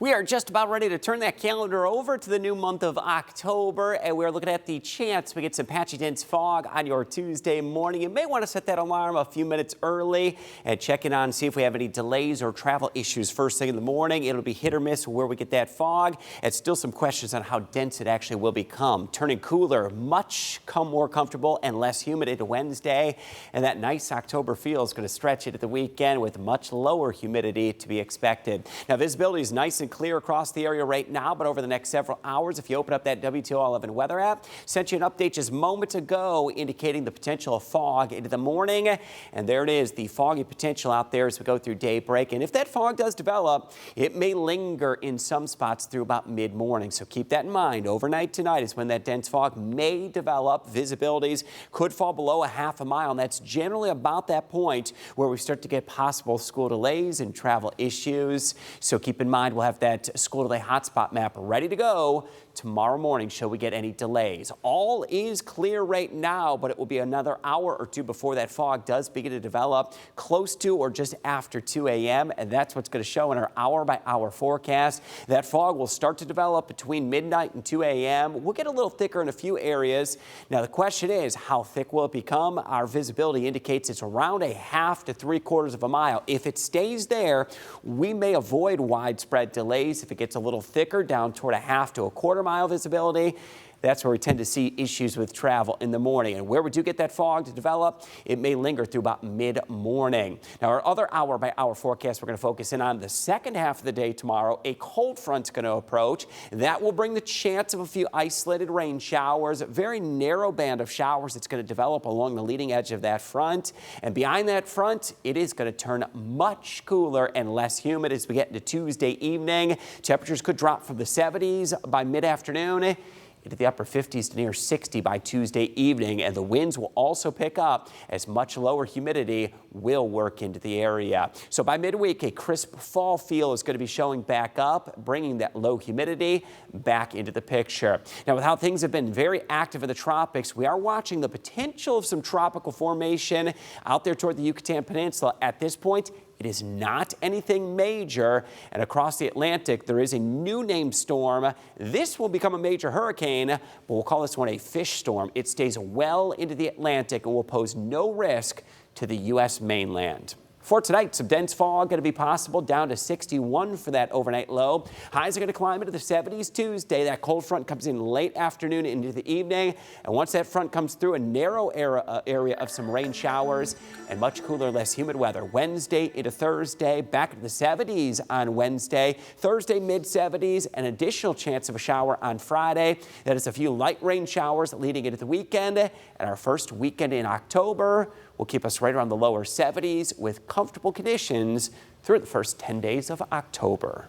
We are just about ready to turn that calendar over to the new month of October, and we're looking at the chance we get some patchy dense fog on your Tuesday morning. You may want to set that alarm a few minutes early and check in on see if we have any delays or travel issues first thing in the morning. It'll be hit or miss where we get that fog, and still some questions on how dense it actually will become. Turning cooler, much more comfortable and less humid into Wednesday, and that nice October feel is going to stretch into the weekend with much lower humidity to be expected. Now, visibility is nice and clear across the area right now, but over the next several hours, if you open up that WTOL 11 weather app, sent you an update just moments ago indicating the potential of fog into the morning. And there it is, the foggy potential out there as we go through daybreak. And if that fog does develop, it may linger in some spots through about mid-morning. So keep that in mind. Overnight tonight is when that dense fog may develop. Visibilities could fall below a half a mile. And that's generally about that point where we start to get possible school delays and travel issues. So keep in mind, we'll have that school delay hotspot map ready to go tomorrow morning should we get any delays. All is clear right now, but it will be another hour or two before that fog does begin to develop close to or just after 2 a.m. And that's what's going to show in our hour-by-hour forecast. That fog will start to develop between midnight and 2 a.m. We'll get a little thicker in a few areas. Now, the question is, how thick will it become? Our visibility indicates it's around a half to 3/4 of a mile. If it stays there, we may avoid widespread delays. If it gets a little thicker, down toward a half to a 1/4 mile visibility, that's where we tend to see issues with travel in the morning. And where we do get that fog to develop, it may linger through about mid-morning. Now, our other hour-by-hour forecast, we're going to focus in on the second half of the day tomorrow. A cold front's going to approach. That will bring the chance of a few isolated rain showers, a very narrow band of showers that's going to develop along the leading edge of that front. And behind that front, it is going to turn much cooler and less humid as we get into Tuesday evening. Temperatures could drop from the 70s by mid-afternoon into the upper 50s to near 60 by Tuesday evening, and the winds will also pick up as much lower humidity will work into the area. So by midweek, a crisp fall feel is going to be showing back up, bringing that low humidity back into the picture. Now, with how things have been very active in the tropics, we are watching the potential of some tropical formation out there toward the Yucatan Peninsula. At this point, it is not anything major, and across the Atlantic, there is a new named storm. This will become a major hurricane, but we'll call this one a fish storm. It stays well into the Atlantic and will pose no risk to the U.S. mainland. For tonight, some dense fog going to be possible, down to 61 for that overnight low. Highs are going to climb into the 70s Tuesday. That cold front comes in late afternoon into the evening. And once that front comes through, a narrow area of some rain showers and much cooler, less humid weather. Wednesday into Thursday, back into the 70s on Wednesday. Thursday, mid-70s, an additional chance of a shower on Friday. That is a few light rain showers leading into the weekend. And our first weekend in October will keep us right around the lower 70s with comfortable conditions through the first 10 days of October.